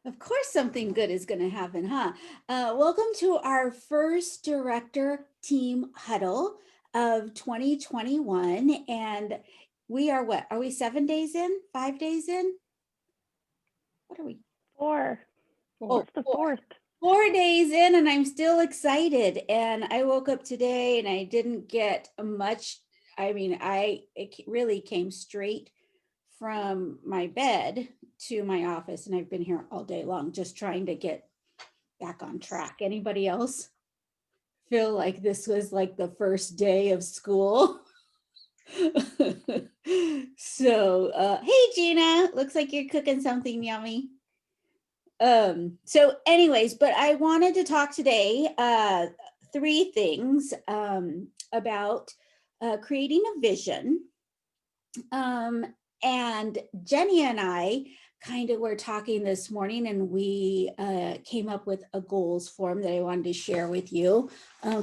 Of course, something good is going to happen, huh? Welcome to our first director team huddle of 2021. And we are what? Are we 7 days in? 5 days in? What are we? Four. Oh, It's the four. fourth. 4 days in, and I'm still excited. And I woke up today and I didn't get much. I mean, it really came straight from my bed to my office, and I've been here all day long just trying to get back on track. Anybody else feel like this was like the first day of school? So, hey Gina, looks like you're cooking something yummy. So anyways, but I wanted to talk today, three things, about, creating a vision. Um, and Jenny and I kind of were talking this morning, and we came up with a goals form that I wanted to share with you,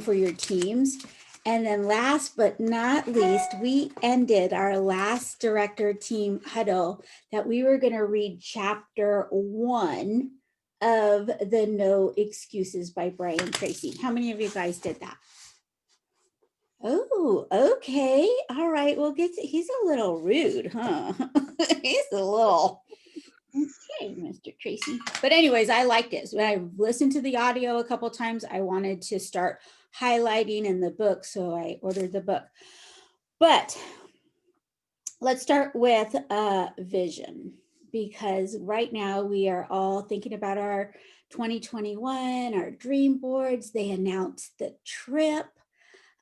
for your teams. And then last but not least, we ended our last director team huddle that we were going to read chapter 1 of the No Excuses by Brian Tracy. How many of you guys did that? Oh, okay. All right. Well, he's a little rude, huh? He's a little, okay, Mr. Tracy. But anyways, I liked it. When I listened to the audio a couple times, I wanted to start highlighting in the book, so I ordered the book. But let's start with vision, because right now we are all thinking about our 2021, our dream boards. They announced the trip,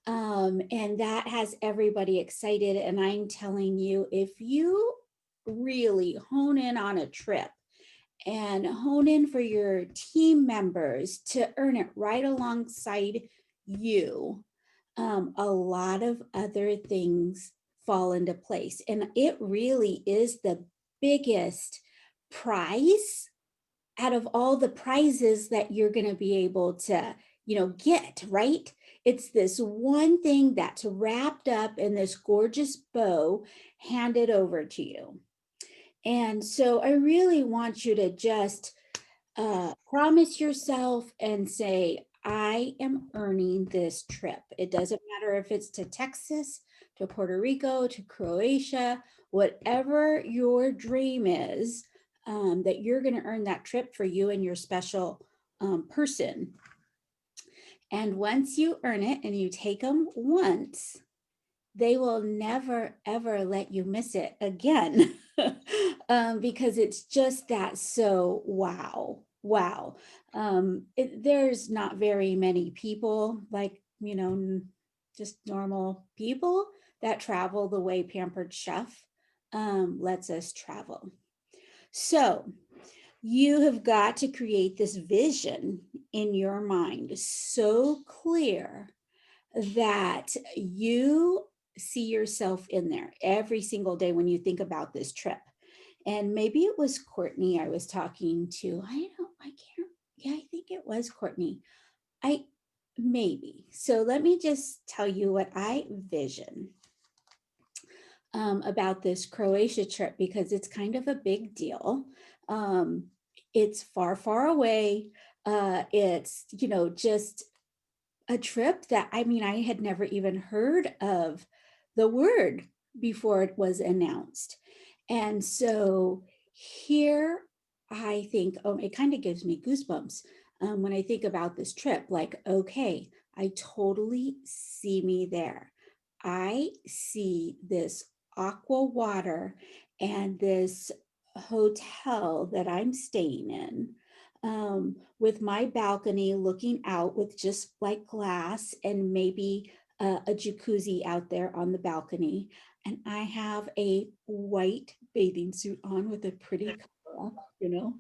and that has everybody excited. And I'm telling you, if you really hone in on a trip and hone in for your team members to earn it right alongside you, a lot of other things fall into place. And it really is the biggest prize out of all the prizes that you're going to be able to, get, right? It's this one thing that's wrapped up in this gorgeous bow handed over to you. And so I really want you to just promise yourself and say, I am earning this trip. It doesn't matter if it's to Texas, to Puerto Rico, to Croatia, whatever your dream is, that you're going to earn that trip for you and your special person. And once you earn it and you take them once, they will never ever let you miss it again. Because it's just that, so wow. There's not very many people, like, just normal people that travel the way Pampered Chef lets us travel. So you have got to create this vision in your mind so clear that you see yourself in there every single day when you think about this trip. And maybe it was Courtney I was talking to. I can't, yeah, I think it was Courtney. I maybe. So let me just tell you what I vision about this Croatia trip, because it's kind of a big deal. Um, it's far, far away. It's, just a trip that, I mean, I had never even heard of the word before it was announced. And so here I think, oh, it kind of gives me goosebumps when I think about this trip. Like, okay, I totally see me there. I see this aqua water and this hotel that I'm staying in, with my balcony looking out with just like glass and maybe a jacuzzi out there on the balcony. And I have a white bathing suit on with a pretty cover up.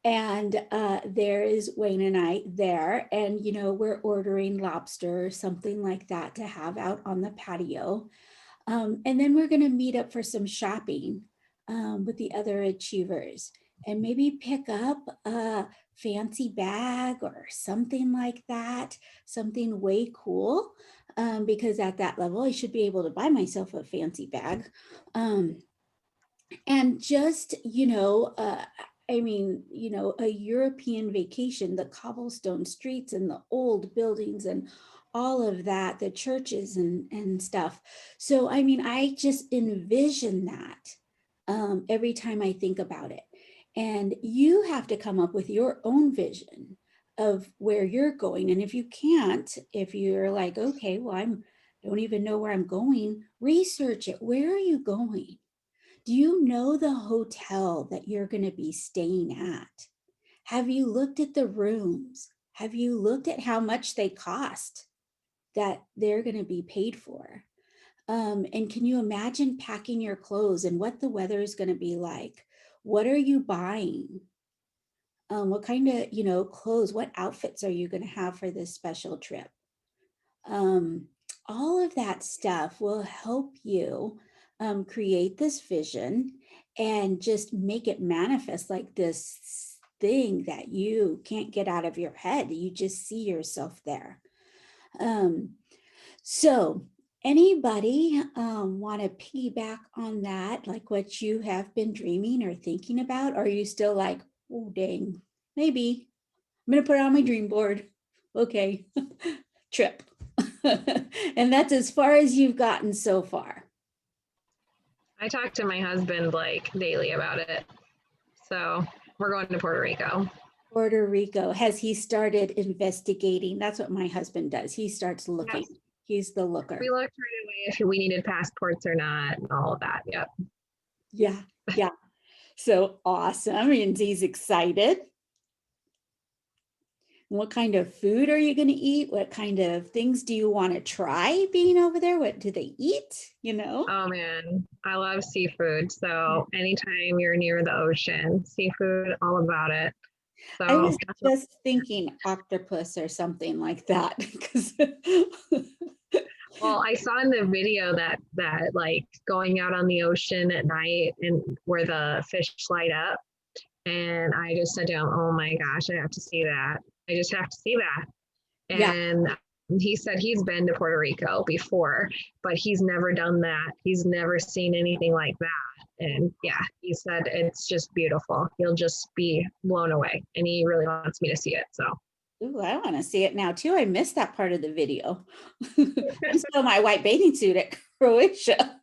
And there is Wayne and I there, and we're ordering lobster or something like that to have out on the patio. And then we're going to meet up for some shopping with the other achievers, and maybe pick up a fancy bag or something like that, something way cool. Because at that level, I should be able to buy myself a fancy bag. And just, I mean, you know, a European vacation, the cobblestone streets and the old buildings and all of that, the churches and stuff. So, I mean, I just envision that every time I think about it. And you have to come up with your own vision of where you're going. And if you can't, if you're like, okay, well, don't even know where I'm going, research it. Where are you going? Do you know the hotel that you're going to be staying at? Have you looked at the rooms? Have you looked at how much they cost that they're going to be paid for? And can you imagine packing your clothes and what the weather is going to be like? What are you buying? What kind of, you know, clothes, what outfits are you going to have for this special trip? Um, all of that stuff will help you create this vision and just make it manifest like this thing that you can't get out of your head. You just see yourself there. Um, so anybody want to piggyback on that, like what you have been dreaming or thinking about? Or are you still like, oh, dang, maybe I'm going to put it on my dream board. Okay, trip. And that's as far as you've gotten so far. I talk to my husband like daily about it. So we're going to Puerto Rico. Puerto Rico. Has he started investigating? That's what my husband does. He starts looking. Yes. He's the looker. We looked right away if we needed passports or not and all of that. Yep. Yeah. Yeah. So awesome. And he's excited. What kind of food are you going to eat? What kind of things do you want to try being over there? What do they eat? You know? Oh man, I love seafood. So anytime you're near the ocean, seafood, all about it. So I was just thinking octopus or something like that. well, I saw in the video that like going out on the ocean at night and where the fish light up. And I just said to him, oh my gosh, I have to see that. I just have to see that. Yeah. And he said he's been to Puerto Rico before, but he's never done that. He's never seen anything like that. And yeah, he said it's just beautiful. He'll just be blown away. And he really wants me to see it. So Ooh, I want to see it now too. I missed that part of the video. I'm still my white bathing suit at Croatia.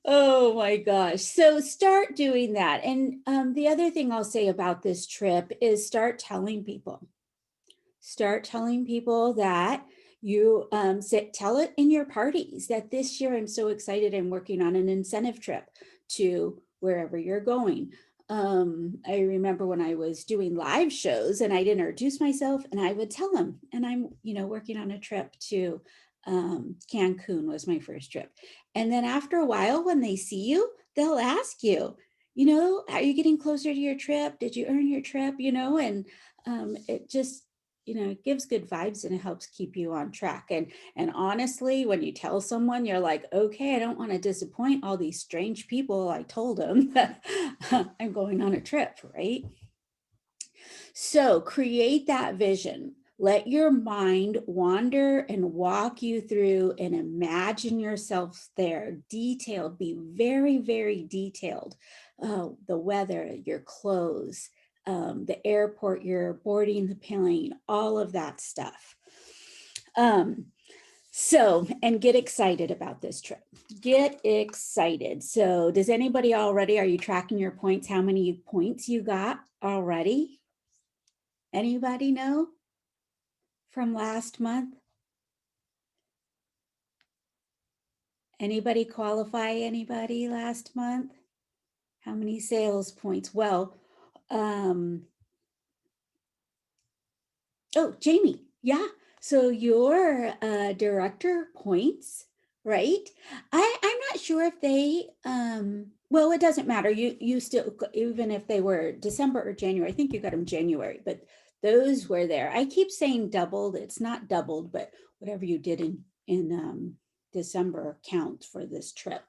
Oh my gosh. So start doing that. And the other thing I'll say about this trip is start telling people. Start telling people that you tell it in your parties that this year I'm so excited. I'm working on an incentive trip to wherever you're going. I remember when I was doing live shows and I'd introduce myself and I would tell them, and I'm, you know, working on a trip to Cancun was my first trip. And then after a while, when they see you, they'll ask you, you know, are you getting closer to your trip? Did you earn your trip? You know, and it just, you know, it gives good vibes and it helps keep you on track. And honestly, when you tell someone, you're like, okay, I don't want to disappoint all these strange people. I told them that I'm going on a trip, right? So create that vision. Let your mind wander and walk you through and imagine yourself there, detailed, be very, very detailed. The weather, your clothes, the airport, you're boarding the plane, all of that stuff. So, and get excited about this trip. Get excited. So does anybody already, are you tracking your points? How many points you got already? Anybody know from last month? Anybody qualify anybody last month? How many sales points? Well, oh, Jamie, yeah. So your director points, right? I'm not sure if they, well, it doesn't matter. You still, even if they were December or January, I think you got them January, but those were there. I keep saying doubled. It's not doubled, but whatever you did in December counts for this trip.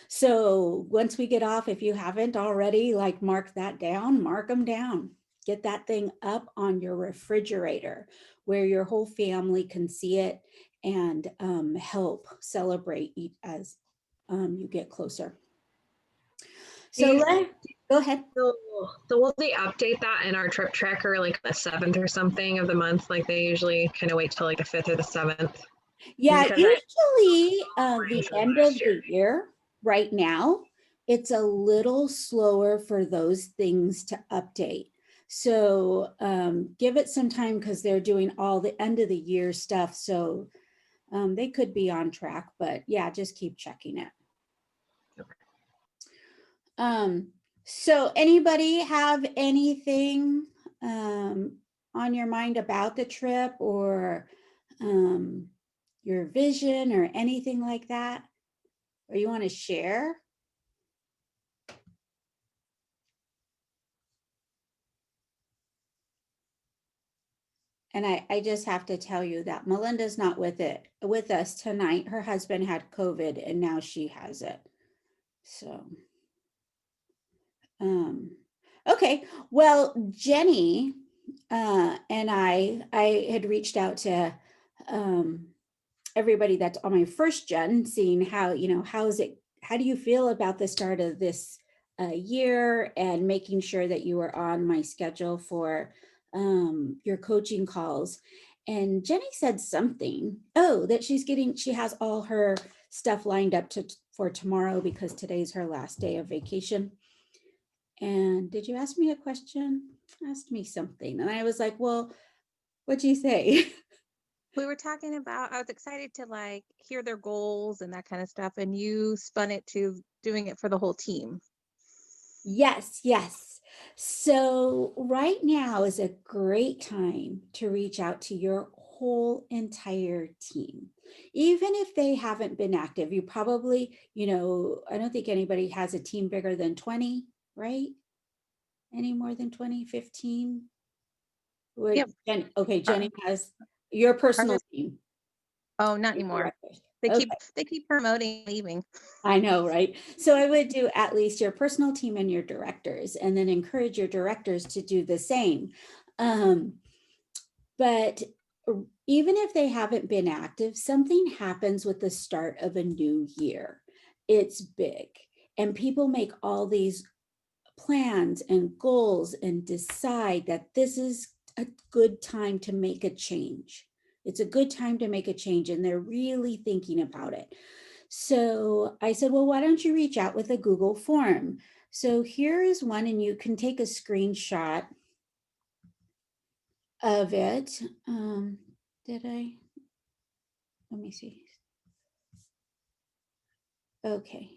So once we get off, if you haven't already, like mark that down, mark them down. Get that thing up on your refrigerator where your whole family can see it and help celebrate as you get closer. So go ahead. So will they update that in our trip tracker like the 7th or something of the month? Like they usually kind of wait till like the 5th or the 7th. Yeah, Because usually the from end last of year. the year, right now, it's a little slower for those things to update. So give it some time because they're doing all the end of the year stuff. So they could be on track, but yeah, just keep checking it. So anybody have anything on your mind about the trip or your vision or anything like that? Or you want to share? And I just have to tell you that Melinda's not with us tonight. Her husband had COVID and now she has it. So, okay. Well, Jenny and I had reached out to everybody that's on my first gen, seeing how, how do you feel about the start of this year and making sure that you are on my schedule for your coaching calls. And Jenny said something, that she has all her stuff lined up for tomorrow because today's her last day of vacation. And did you ask me a question? Asked me something. And I was like, well, what'd you say? We were talking about, I was excited to like hear their goals and that kind of stuff. And you spun it to doing it for the whole team. Yes, yes. So right now is a great time to reach out to your whole entire team. Even if they haven't been active, you probably, I don't think anybody has a team bigger than 20, right? Any more than 20, 15? Yep. Okay, Jenny has your personal team. Oh, not anymore. They keep promoting leaving. I know, right? So I would do at least your personal team and your directors, and then encourage your directors to do the same. But even if they haven't been active, something happens with the start of a new year. It's big, and people make all these plans and goals and decide that this is a good time to make a change. It's a good time to make a change, and they're really thinking about it. So I said, well, why don't you reach out with a Google form? So here is one, and you can take a screenshot of it. Let me see. Okay.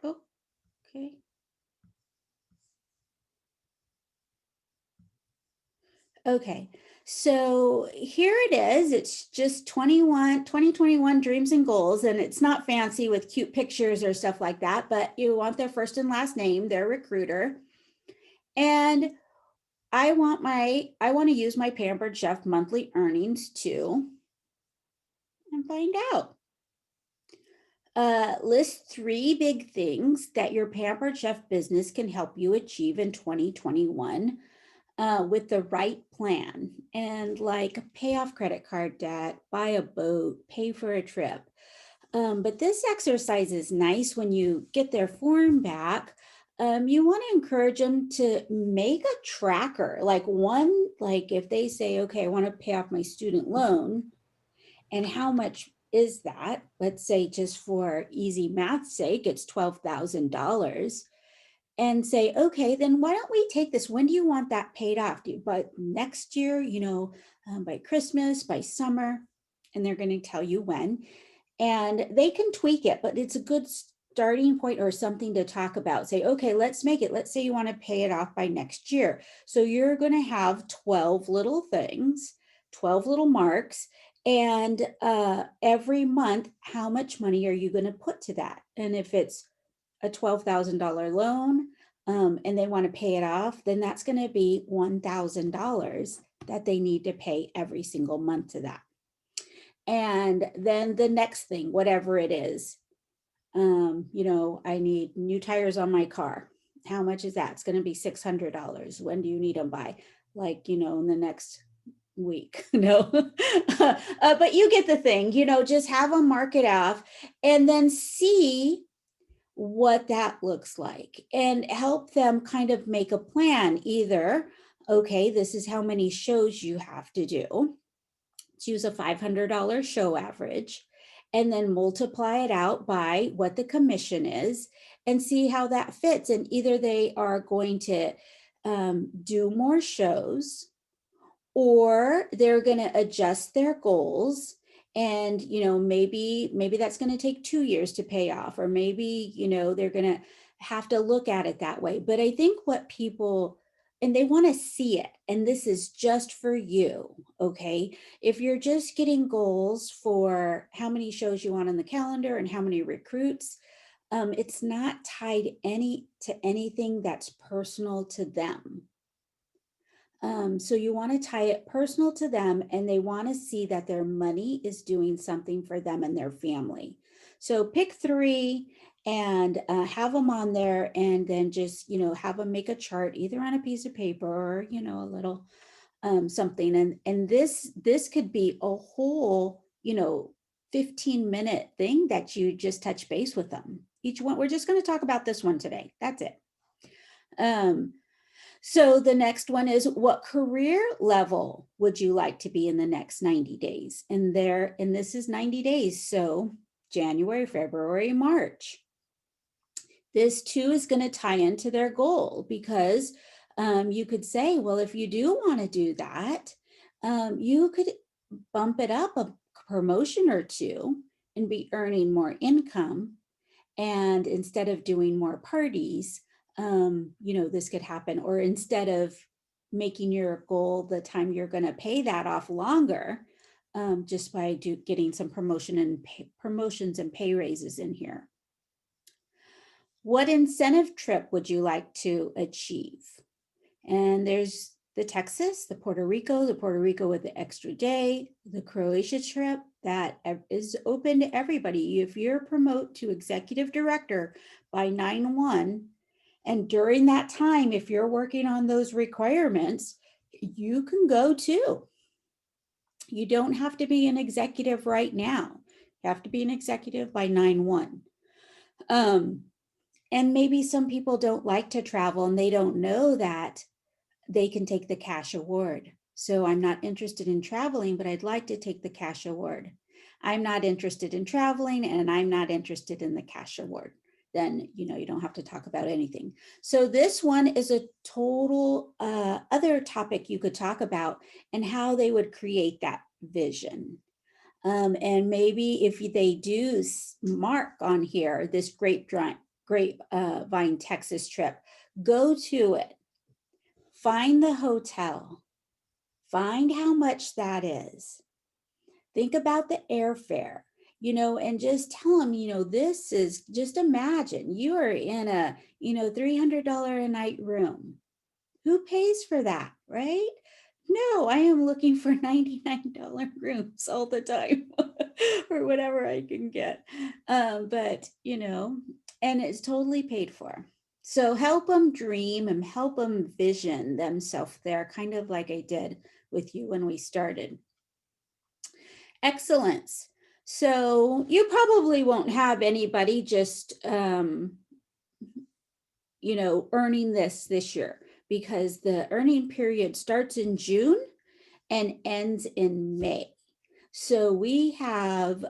Oh, okay. Okay, so here it is. It's just 2021 dreams and goals, and it's not fancy with cute pictures or stuff like that, but you want their first and last name, their recruiter. And I want to use my Pampered Chef monthly earnings too and find out. List 3 big things that your Pampered Chef business can help you achieve in 2021. With the right plan, and like pay off credit card debt, buy a boat, pay for a trip. But this exercise is nice when you get their form back. You want to encourage them to make a tracker, like if they say, okay, I want to pay off my student loan, and how much is that? Let's say, just for easy math's sake, it's $12,000. And say, okay, then why don't we take this? When do you want that paid off? But next year, by Christmas, by summer, and they're going to tell you when. And they can tweak it, but it's a good starting point or something to talk about. Say, okay, let's make it. Let's say you want to pay it off by next year. So you're going to have 12 little things, 12 little marks. And every month, how much money are you going to put to that? And if it's a $12,000 loan and they want to pay it off, then that's going to be $1,000 that they need to pay every single month to that. And then the next thing, whatever it is, I need new tires on my car. How much is that? It's going to be $600. When do you need them by? In the next week. No, but you get the thing, just have them mark it off and then see what that looks like and help them kind of make a plan. Either, okay, this is how many shows you have to do. Choose a $500 show average and then multiply it out by what the commission is and see how that fits. And either they are going to do more shows, or they're going to adjust their goals. And maybe that's going to take 2 years to pay off, or maybe they're going to have to look at it that way. But I think what people, and they want to see it, and this is just for you, okay? If you're just getting goals for how many shows you want on the calendar and how many recruits, it's not tied to anything that's personal to them. So you want to tie it personal to them, and they want to see that their money is doing something for them and their family. So pick 3 and have them on there, and then just, have them make a chart either on a piece of paper or, a little something. And this could be a whole, 15-minute thing that you just touch base with them. Each one, we're just going to talk about this one today. That's it. So the next one is, what career level would you like to be in the next 90 days? And this is 90 days. So January, February, March. This too is going to tie into their goal, because you could say, well, if you do want to do that, you could bump it up a promotion or 2 and be earning more income. And instead of doing more parties, this could happen. Or instead of making your goal the time you're going to pay that off longer, just by getting some promotions and pay raises in here. What incentive trip would you like to achieve? And there's the Texas, the Puerto Rico with the extra day, the Croatia trip that is open to everybody. If you're promoted to executive director by 9/1, and during that time, if you're working on those requirements, you can go too. You don't have to be an executive right now. You have to be an executive by 9/1. And maybe some people don't like to travel and they don't know that they can take the cash award. So I'm not interested in traveling, but I'd like to take the cash award. I'm not interested in traveling and I'm not interested in the cash award. Then, you don't have to talk about anything. So this one is a total other topic you could talk about, and how they would create that vision. And maybe if they do mark on here, this grapevine Texas trip, go to it, find the hotel, find how much that is. Think about the airfare, and just tell them, this is, just imagine you are in a, $300 a night room. Who pays for that, right? No, I am looking for $99 rooms all the time or whatever I can get. But, and it's totally paid for. So help them dream and help them vision themselves there, kind of like I did with you when we started. Excellence. So you probably won't have anybody just, earning this year, because the earning period starts in June and ends in May. So we have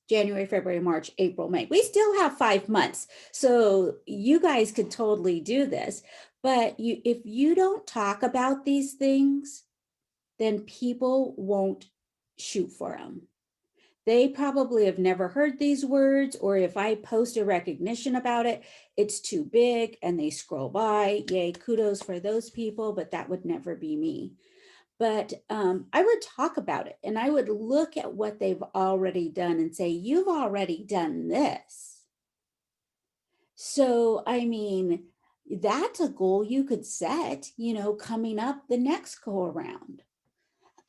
January, February, March, April, May. We still have 5 months. So you guys could totally do this. But if you don't talk about these things, then people won't shoot for them. They probably have never heard these words, or if I post a recognition about it, it's too big and they scroll by. Yay, kudos for those people, but that would never be me. But I would talk about it, and I would look at what they've already done and say, you've already done this. So, I mean, that's a goal you could set, coming up the next go around.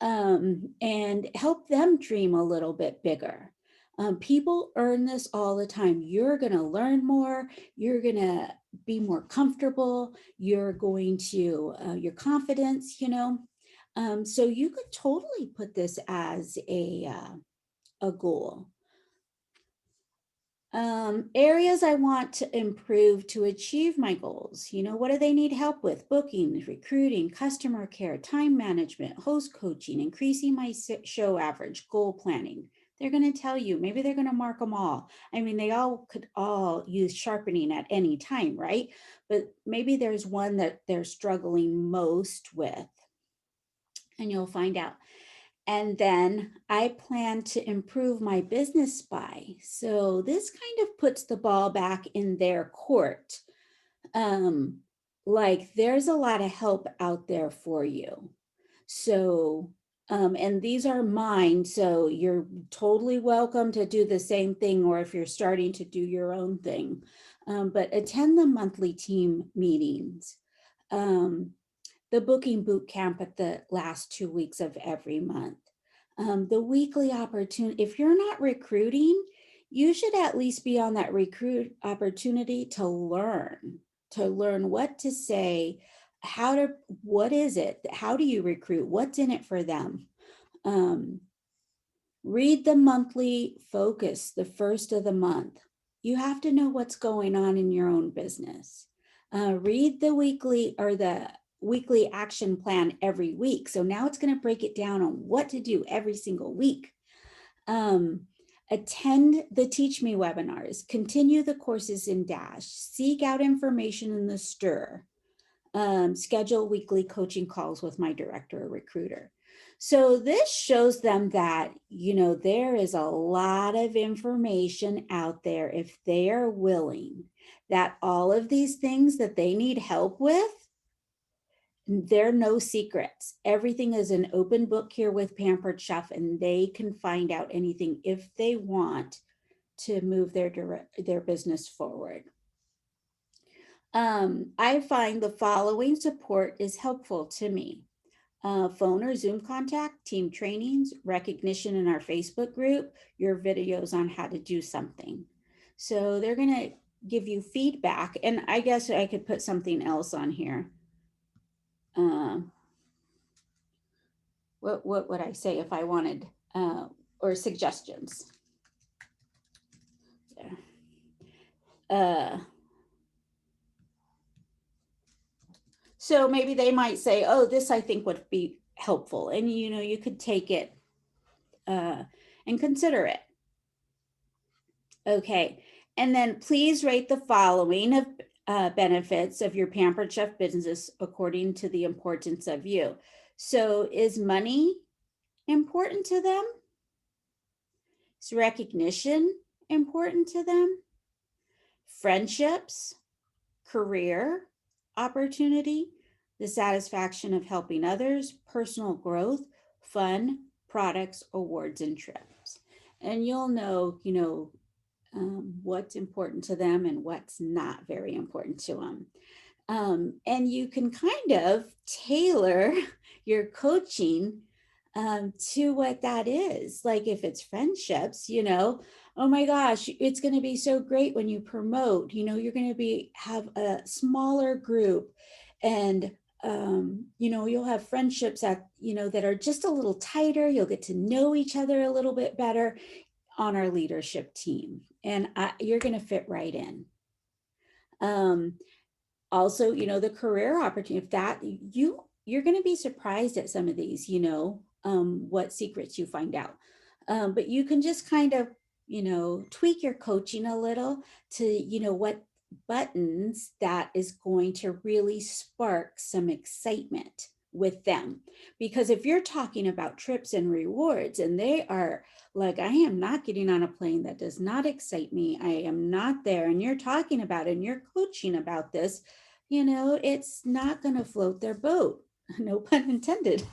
And help them dream a little bit bigger. People earn this all the time. You're going to learn more. You're going to be more comfortable. You're going to, your confidence, So you could totally put this as a goal. Areas I want to improve to achieve my goals. What do they need help with? Booking, recruiting, customer care, time management, host coaching, increasing my show average, goal planning. They're going to tell you, maybe they're going to mark them all. I mean, they all could all use sharpening at any time, right? But maybe there's one that they're struggling most with, and you'll find out. And then I plan to improve my business by. So this kind of puts the ball back in their court. Like there's a lot of help out there for you. So, and these are mine. So you're totally welcome to do the same thing, or if you're starting to do your own thing. But attend the monthly team meetings. The booking boot camp at the last 2 weeks of every month. The weekly opportunity, if you're not recruiting, you should at least be on that recruit opportunity to learn what to say, what is it? How do you recruit? What's in it for them? Read the monthly focus, the first of the month. You have to know what's going on in your own business. Read the weekly or the weekly action plan every week. So now it's going to break it down on what to do every single week. Attend the Teach Me webinars, continue the courses in Dash, seek out information in the STIR, schedule weekly coaching calls with my director or recruiter. So this shows them that, there is a lot of information out there if they are willing, that all of these things that they need help with, they're no secrets. Everything is an open book here with Pampered Chef, and they can find out anything if they want to move their business forward. I find the following support is helpful to me. Phone or Zoom contact, team trainings, recognition in our Facebook group, your videos on how to do something. So they're going to give you feedback. And I guess I could put something else on here. What would I say if I wanted, or suggestions? So maybe they might say, oh, this I think would be helpful. And, you could take it and consider it. Okay. And then please rate the following of benefits of your Pampered Chef business according to the importance of you. So is money important to them? Is recognition important to them? Friendships, career opportunity, the satisfaction of helping others, personal growth, fun, products, awards, and trips. And you'll know, what's important to them and what's not very important to them. And you can kind of tailor your coaching to what that is. Like if it's friendships, oh my gosh, it's going to be so great when you promote, you're going to have a smaller group, and you'll have friendships that are just a little tighter. You'll get to know each other a little bit better on our leadership team, and you're going to fit right in. Also, the career opportunity, if that you're going to be surprised at some of these, what secrets you find out. But you can just kind of, tweak your coaching a little to, what buttons that is going to really spark some excitement with them. Because if you're talking about trips and rewards and they are like, I am not getting on a plane, that does not excite me, I am not there, and you're talking about it and you're coaching about this, it's not going to float their boat. No pun intended.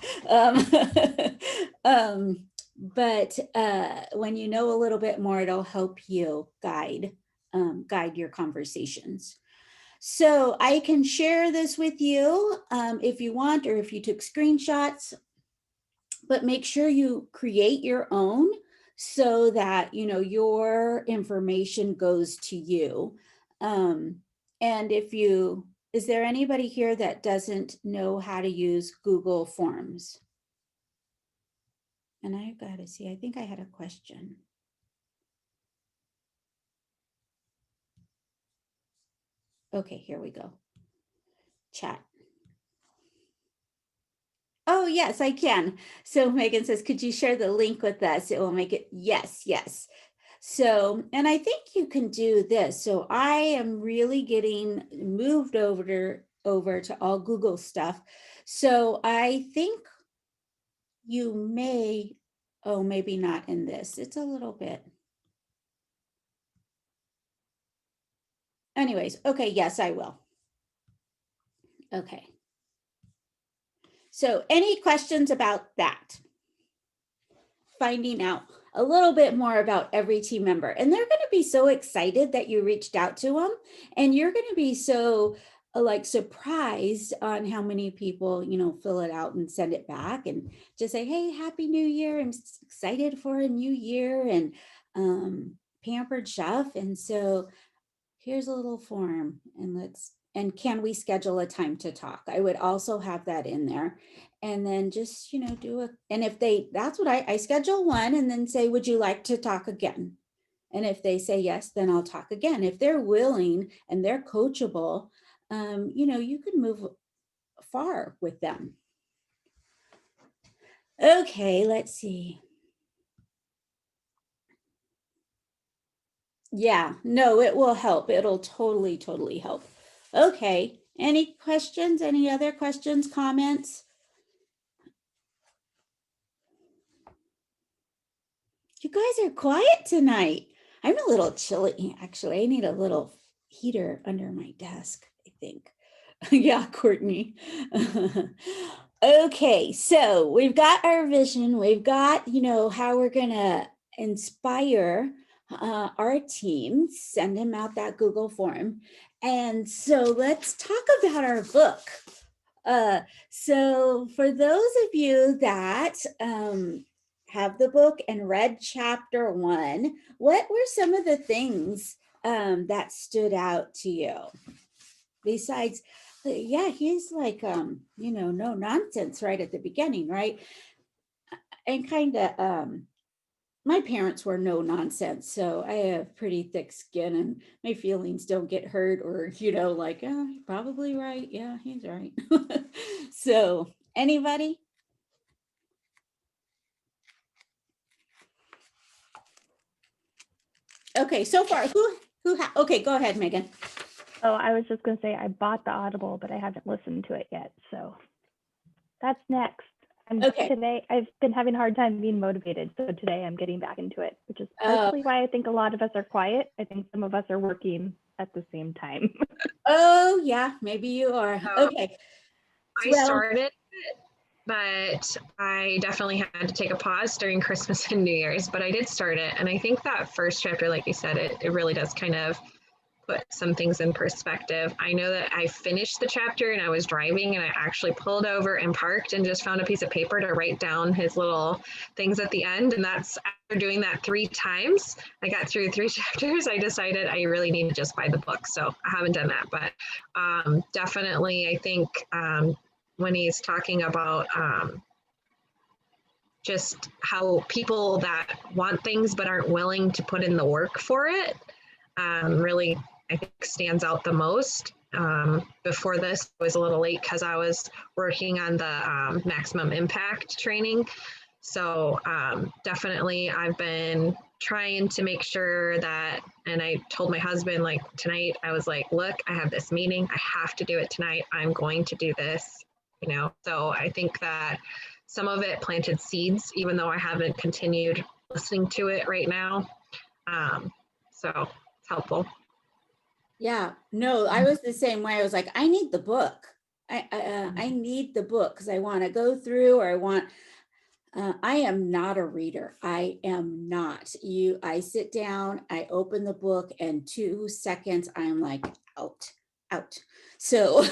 But when you know a little bit more, it'll help you guide your conversations. So I can share this with you if you want, or if you took screenshots, but make sure you create your own so that, your information goes to you. And is there anybody here that doesn't know how to use Google Forms? And I've got to see, I think I had a question. Okay, here we go. Chat. Oh, yes, I can. So Megan says, could you share the link with us? It will make it, yes, yes. So, and I think you can do this. So I am really getting moved over to all Google stuff. So I think you may, oh, maybe not in this. It's a little bit. Anyways, okay, yes, I will. Okay. So any questions about that? Finding out a little bit more about every team member. And they're going to be so excited that you reached out to them. And you're going to be so like surprised on how many people, you know, fill it out and send it back and just say, hey, happy new year. I'm excited for a new year and pampered chef. And so here's a little form and can we schedule a time to talk? I would also have that in there. And then just, you know, and if that's what I schedule one and then say, would you like to talk again? And if they say yes, then I'll talk again. If they're willing and they're coachable, you know, you can move far with them. Okay, let's see. Yeah, no, it will help. It'll totally help. Okay, any questions? Any other questions, comments? You guys are quiet tonight. I'm a little chilly, actually. I need a little heater under my desk, I think. Yeah, Courtney. Okay, so we've got our vision. We've got, you know, how we're going to inspire our team, send them out that Google form. And so let's talk about our book. So for those of you that have the book and read chapter 1, what were some of the things that stood out to you? Besides, yeah, he's like, you know, no nonsense right at the beginning, right? And kind of, my parents were no nonsense, so I have pretty thick skin and my feelings don't get hurt or, you know, like, oh, you're probably right. Yeah, he's right. So anybody? Okay, so far, okay, go ahead, Megan. Oh, I was just going to say I bought the Audible, but I haven't listened to it yet. So that's next. And Okay. today I've been having a hard time being motivated. So today I'm getting back into it, which is partially why I think a lot of us are quiet. I think some of us are working at the same time. Oh, yeah, maybe you are. Okay. I started it, but I definitely had to take a pause during Christmas and New Year's, but I did start it. And I think that first chapter, like you said, it really does kind of put some things in perspective. I know that I finished the chapter and I was driving and I actually pulled over and parked and just found a piece of paper to write down his little things at the end. And that's after doing that 3 times, I got through 3 chapters. I decided I really need to just buy the book. So I haven't done that, but definitely I think when he's talking about just how people that want things but aren't willing to put in the work for it really, I think, stands out the most. Before this, I was a little late because I was working on the maximum impact training. So definitely I've been trying to make sure that, and I told my husband, like tonight, I was like, look, I have this meeting. I have to do it tonight. I'm going to do this, you know? So I think that some of it planted seeds, even though I haven't continued listening to it right now. So it's helpful. Yeah, no, I was the same way. I was like, I need the book. I need the book because I want to go through, or I am not a reader. I am not. I sit down, I open the book, and 2 seconds, I'm like out. So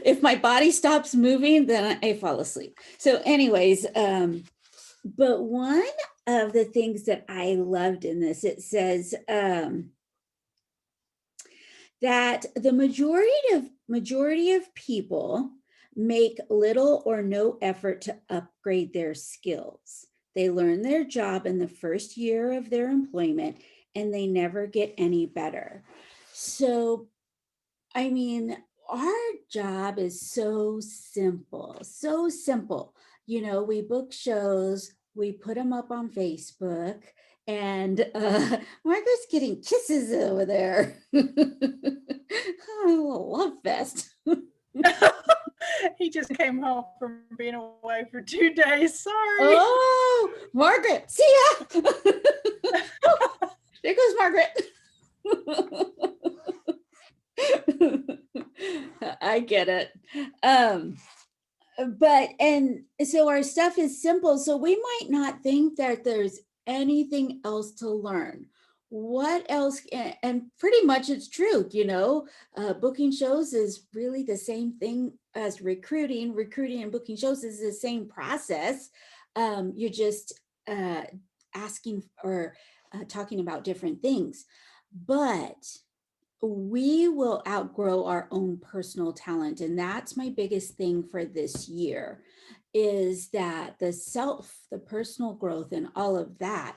if my body stops moving, then I fall asleep. So anyways, but one of the things that I loved in this, it says, that the majority of people make little or no effort to upgrade their skills. They learn their job in the first year of their employment and they never get any better. So, I mean, our job is so simple, so simple. You know, we book shows, we put them up on Facebook, and Margaret's getting kisses over there. Oh, love fest. He just came home from being away for 2 days. Sorry. Oh, Margaret, see ya. There goes Margaret. I get it. But and so our stuff is simple, so we might not think that there's anything else to learn. What else? And pretty much it's true, you know, booking shows is really the same thing as recruiting. Recruiting and booking shows is the same process. You're just asking or talking about different things. But we will outgrow our own personal talent. And that's my biggest thing for this year, is that the personal growth and all of that.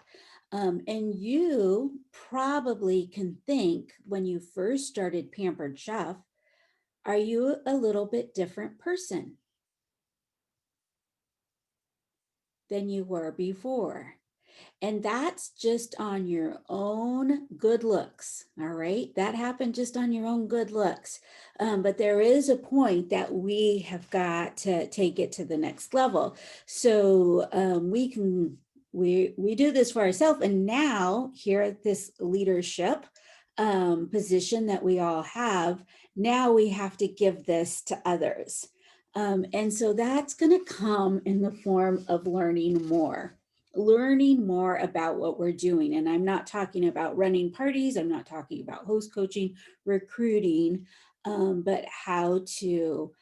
And you probably can think when you first started Pampered Chef, are you a little bit different person than you were before? And that's just on your own good looks. All right. That happened just on your own good looks. But there is a point that we have got to take it to the next level. So we do this for ourselves. And now here at this leadership position that we all have, now we have to give this to others. And so that's going to come in the form of learning more about what we're doing. And I'm not talking about running parties. I'm not talking about host coaching, recruiting, but how to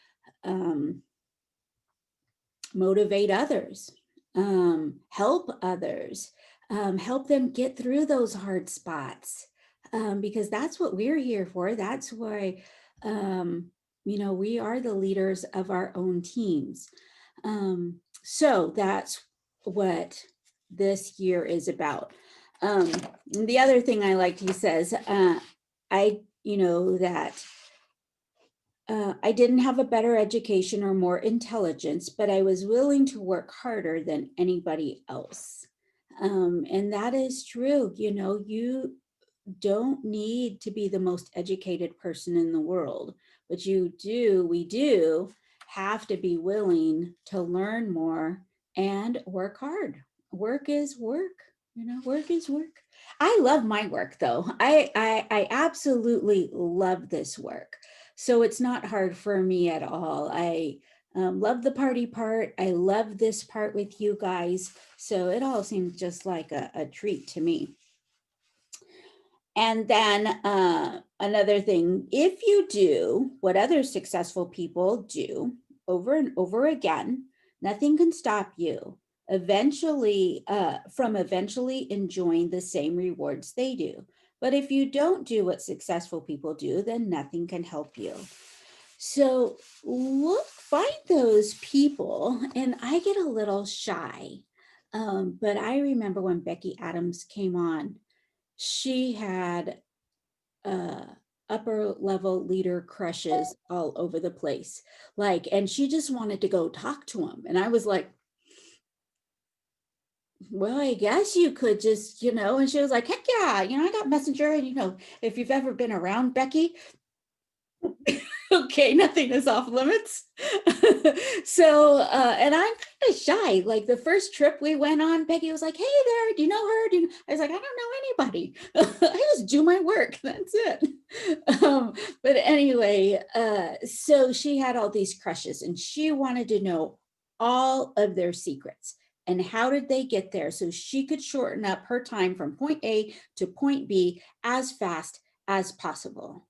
motivate others, help others, help them get through those hard spots, because that's what we're here for. That's why, you know, we are the leaders of our own teams. So that's what this year is about. The other thing I liked, he says, you know, that I didn't have a better education or more intelligence, but I was willing to work harder than anybody else. And that is true. You know, you don't need to be the most educated person in the world, but we do have to be willing to learn more and work hard. Work is work, you know, work is work. I love my work though. I absolutely love this work. So it's not hard for me at all. I love the party part. I love this part with you guys. So it all seems just like a treat to me. And then another thing, if you do what other successful people do over and over again, nothing can stop you from eventually enjoying the same rewards they do. But if you don't do what successful people do, then nothing can help you. So find those people, and I get a little shy. But I remember when Becky Adams came on, she had upper level leader crushes all over the place. Like, and she just wanted to go talk to him. And I was like, well, I guess you could just, you know, and she was like, heck yeah, you know, I got Messenger. And, you know, if you've ever been around Becky, okay, nothing is off limits. So, and I'm kind of shy. Like the first trip we went on, Becky was like, hey there, do you know her? I was like, I don't know anybody. I just do my work. That's it. But anyway, so she had all these crushes and she wanted to know all of their secrets. And how did they get there so she could shorten up her time from point A to point B as fast as possible.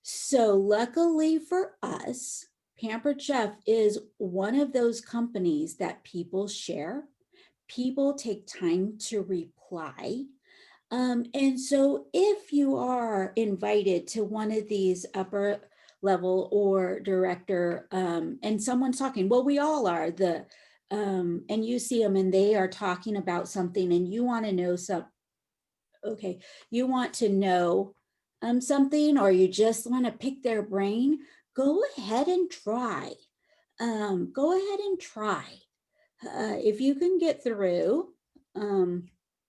So luckily for us, Pampered Chef is one of those companies that people share. People take time to reply. And so if you are invited to one of these upper level or director, and someone's talking, well, we all are, the and you see them and they are talking about something and you want to know you want to know something, or you just want to pick their brain, go ahead and try. Go ahead and try. If you can get through,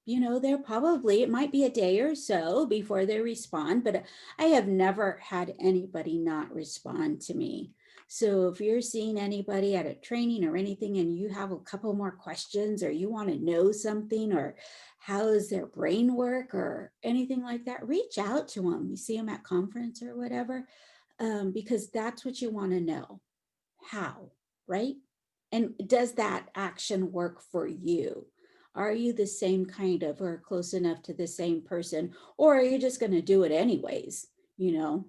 it might be a day or so before they respond, but I have never had anybody not respond to me. So if you're seeing anybody at a training or anything and you have a couple more questions, or you want to know something, or how does their brain work or anything like that, reach out to them. You see them at conference or whatever, because that's what you want to know. How, right? And does that action work for you? Are you the same kind of, or close enough to the same person, or are you just going to do it anyways? I'm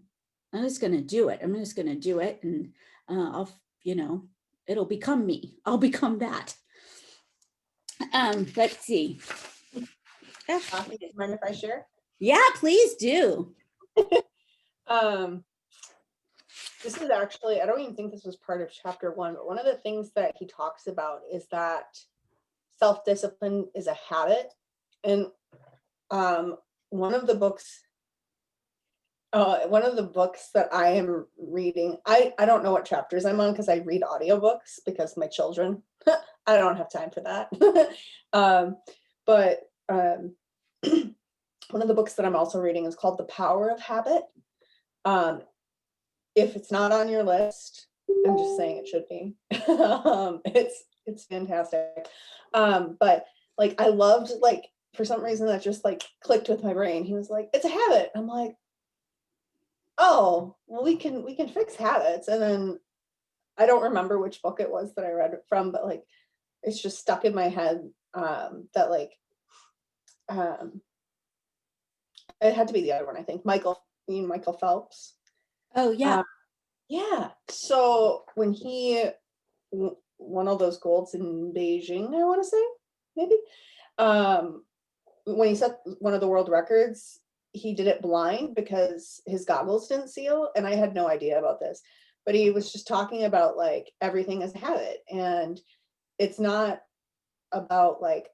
just going to do it. I'm just going to do it. And it'll become me. I'll become that. Let's see. Mind if I share? Yeah, please do. This is actually, I don't even think this was part of chapter 1, but one of the things that he talks about is that self-discipline is a habit. And one of the books that I am reading, I don't know what chapters I'm on because I read audiobooks because my children, I don't have time for that. But one of the books that I'm also reading is called The Power of Habit. If it's not on your list, I'm just saying it should be. It's fantastic. But like, I loved, like, for some reason that just like clicked with my brain. He was like, it's a habit. I'm like, oh, well, we can fix habits. And then I don't remember which book it was that I read it from, but like, it's just stuck in my head that like, it had to be the other one, I think. Michael Phelps. Oh, yeah. Yeah. So when he won all those golds in Beijing, I want to say, maybe, when he set one of the world records, he did it blind because his goggles didn't seal. And I had no idea about this, but he was just talking about like everything is a habit. And it's not about like,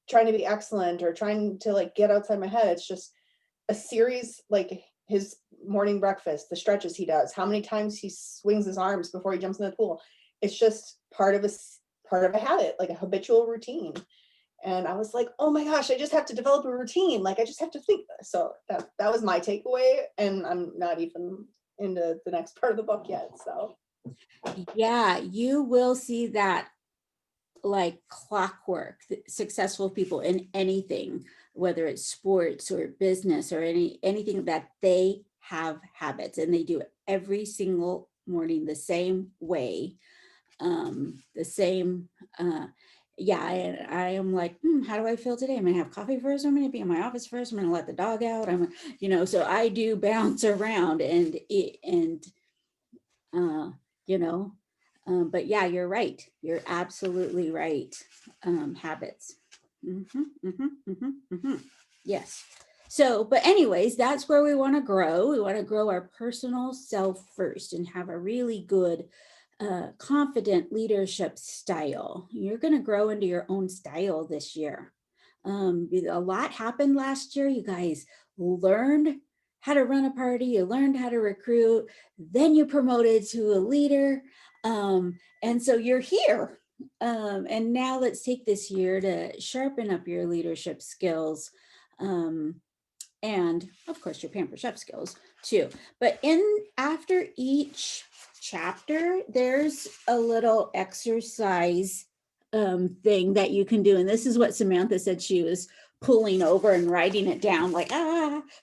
trying to be excellent or trying to like get outside my head. It's just a series, like his morning breakfast, the stretches he does, how many times he swings his arms before he jumps in the pool. It's just part of a habit, like a habitual routine. And I was like, oh my gosh, I just have to develop a routine. Like I just have to think. So that was my takeaway. And I'm not even into the next part of the book yet. So yeah, you will see that like clockwork, successful people in anything, whether it's sports or business or anything, that they have habits and they do it every single morning the same way, the same. I am like, how do I feel today? I'm gonna have coffee first. I'm gonna be in my office first. I'm gonna let the dog out. So I do bounce around but yeah, you're right. You're absolutely right. Habits. Yes. So, but anyways, that's where we want to grow. We want to grow our personal self first and have a really good, confident leadership style. You're going to grow into your own style this year. A lot happened last year. You guys learned how to run a party, you learned how to recruit, then you promoted to a leader. And so you're here. And now let's take this year to sharpen up your leadership skills. And of course your Pamper Chef skills too. But after each chapter, there's a little exercise thing that you can do. And this is what Samantha said she was pulling over and writing it down, like,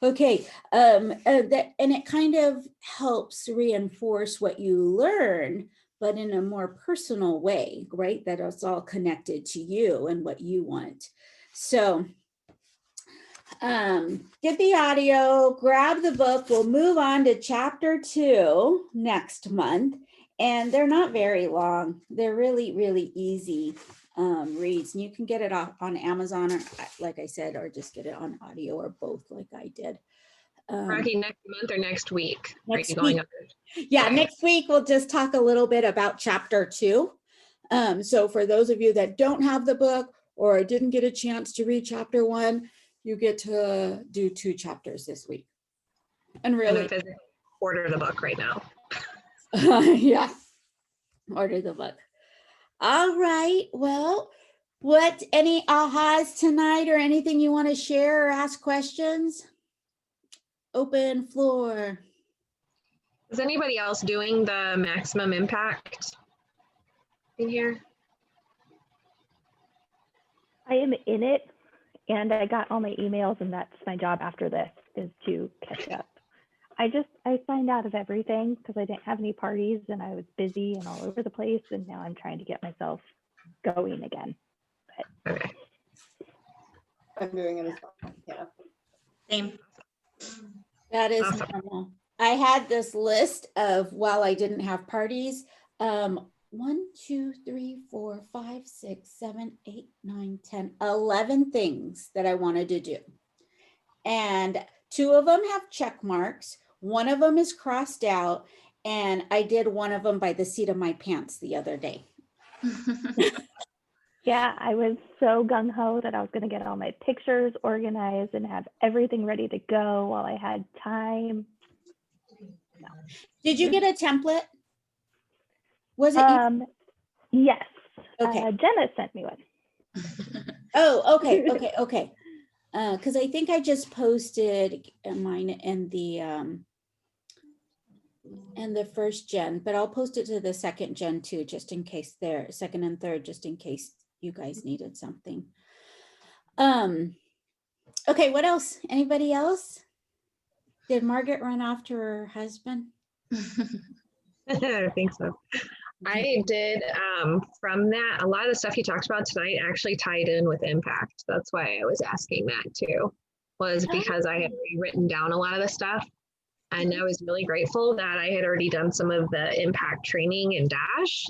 okay. And it kind of helps reinforce what you learn, but in a more personal way, right? That it's all connected to you and what you want. So get the audio, grab the book. We'll move on to chapter 2 next month. And they're not very long. They're really, really easy reads. And you can get it off on Amazon, or like I said, or just get it on audio, or both like I did. Rocky, next month or next week? Next Are you going week. Yeah, next week we'll just talk a little bit about chapter 2. So for those of you that don't have the book or didn't get a chance to read chapter 1, you get to do 2 chapters this week. And really, order the book right now. yeah, order the book. All right. Well, any ahas tonight or anything you want to share or ask questions? Open floor. Is anybody else doing the maximum impact in here? I am in it, and I got all my emails, and that's my job after this, is to catch up. I signed out of everything because I didn't have any parties and I was busy and all over the place, and now I'm trying to get myself going again. But Okay. I'm doing it as well. Yeah. Same. That is Awesome. normal. I had this list of, while I didn't have parties, 1, 2, 3, 4, 5, 6, 7, 8, 9, 10, 11 things that I wanted to do. And 2 of them have check marks. 1 of them is crossed out. And I did 1 of them by the seat of my pants the other day. yeah, I was so gung-ho that I was going to get all my pictures organized and have everything ready to go while I had time. No. Did you get a template? Was it? Yes. Okay. Jenna sent me one. Oh, okay. Because I think I just posted mine in the first gen, but I'll post it to the second gen too, just in case they're second and third, just in case you guys needed something. Okay, what else? Anybody else? Did Margaret run off to her husband? I think so. I did, from that, a lot of the stuff you talked about tonight actually tied in with impact. That's why I was asking that too, was because I had written down a lot of the stuff. And I was really grateful that I had already done some of the impact training in Dash,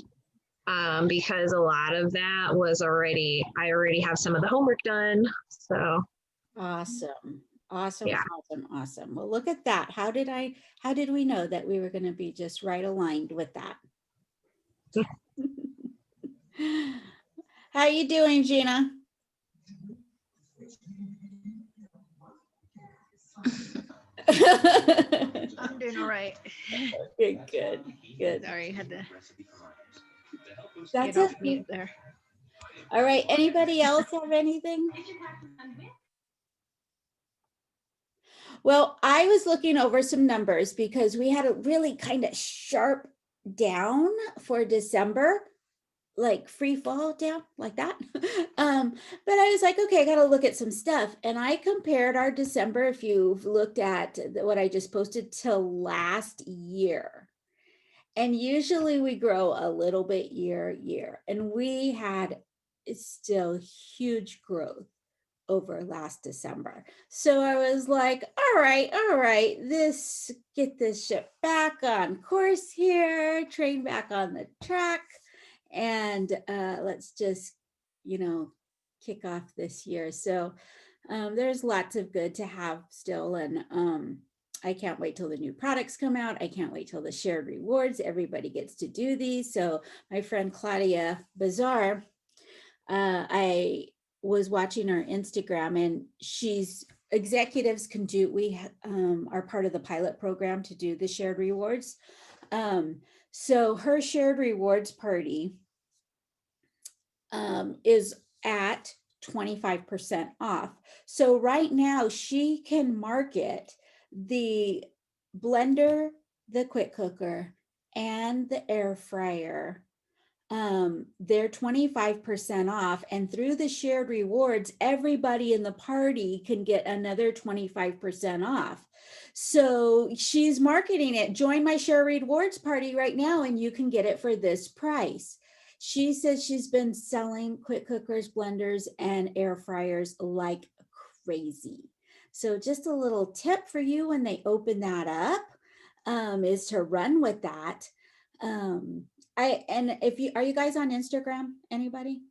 because a lot of that was I already have some of the homework done. So Awesome. Yeah. Awesome. Well, look at that. How did we know that we were going to be just right aligned with that? How are you doing, Gina? I'm doing all right. Good. Sorry, had to That's get off it. mute there. All right. Anybody else have anything? Well, I was looking over some numbers because we had a really kind of sharp down for December, like free fall down like that. But I was like, okay, I got to look at some stuff. And I compared our December, if you've looked at what I just posted, to last year. And usually we grow a little bit year. And we had still huge growth over last December. So I was like, all right, get this ship back on course here, train back on the track, and let's just, kick off this year. So there's lots of good to have still. And I can't wait till the new products come out. I can't wait till the shared rewards. Everybody gets to do these. So my friend Claudia Bazar, I was watching her Instagram, and executives can do, we are part of the pilot program to do the shared rewards. So her shared rewards party is at 25% off. So right now she can market the blender, the quick cooker, and the air fryer. They're 25% off, and through the shared rewards, everybody in the party can get another 25% off. So she's marketing it. Join my share rewards party right now and you can get it for this price. She says she's been selling quick cookers, blenders, and air fryers like crazy. So just a little tip for you when they open that up is to run with that. Are you guys on Instagram? Anybody?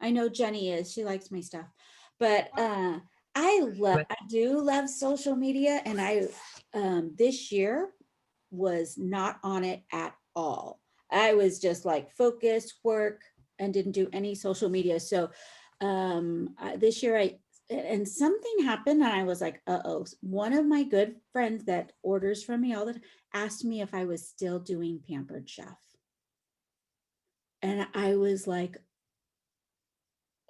I know Jenny is. She likes my stuff, but I do love social media, and I this year was not on it at all. I was just like focused, work, and didn't do any social media. So this year and something happened and I was like, uh-oh. One of my good friends that orders from me all the time asked me if I was still doing Pampered Chef. And I was like,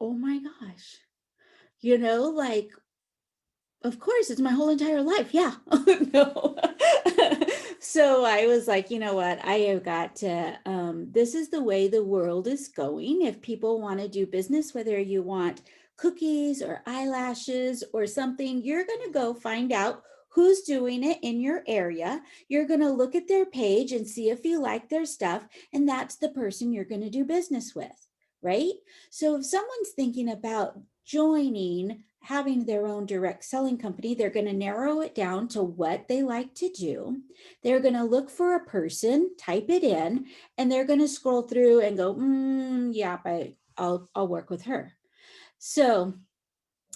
oh my gosh, like, of course, it's my whole entire life. Yeah. No. So I was like, you know what? I have got to, this is the way the world is going. If people want to do business, whether you want cookies or eyelashes or something, you're going to go find out who's doing it in your area. You're going to look at their page and see if you like their stuff. And that's the person you're going to do business with, right? So if someone's thinking about having their own direct selling company, they're going to narrow it down to what they like to do. They're going to look for a person, type it in, and they're going to scroll through and go, yeah, I'll work with her. So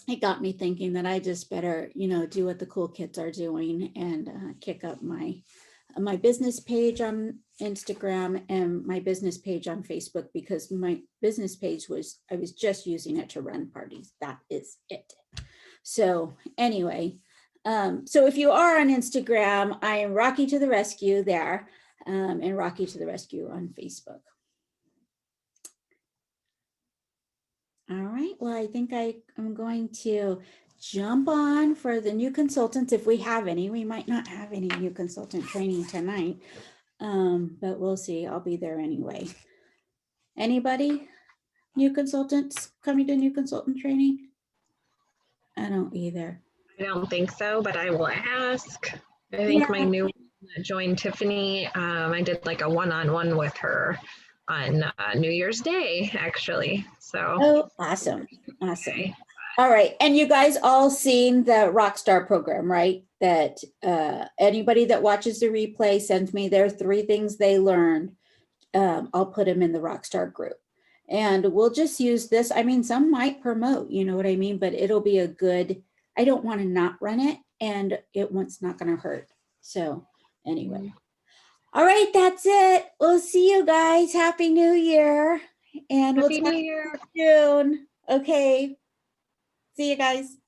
it got me thinking that I just better, do what the cool kids are doing and kick up my business page on Instagram and my business page on Facebook, because my business page I was just using it to run parties. That is it. So anyway, so if you are on Instagram, I am Rocky to the Rescue there, and Rocky to the Rescue on Facebook. All right, well, I think I'm going to jump on for the new consultants. If we have any, we might not have any new consultant training tonight, but we'll see. I'll be there anyway. Anybody? New consultants coming to new consultant training? I don't either. I don't think so, but I will ask. I think my new one that joined Tiffany, I did like a one-on-one with her on New Year's Day, actually. So. Oh, awesome. Awesome. All right. And you guys all seen the Rockstar program, right? That anybody that watches the replay sends me their 3 things they learned. I'll put them in the Rockstar group. And we'll just use this. I mean, some might promote, you know what I mean? But it'll be a good, I don't want to not run it, and it's not going to hurt. So anyway. All right, that's it. We'll see you guys. Happy New Year. And Happy we'll New talk Year. soon. Okay. See you guys.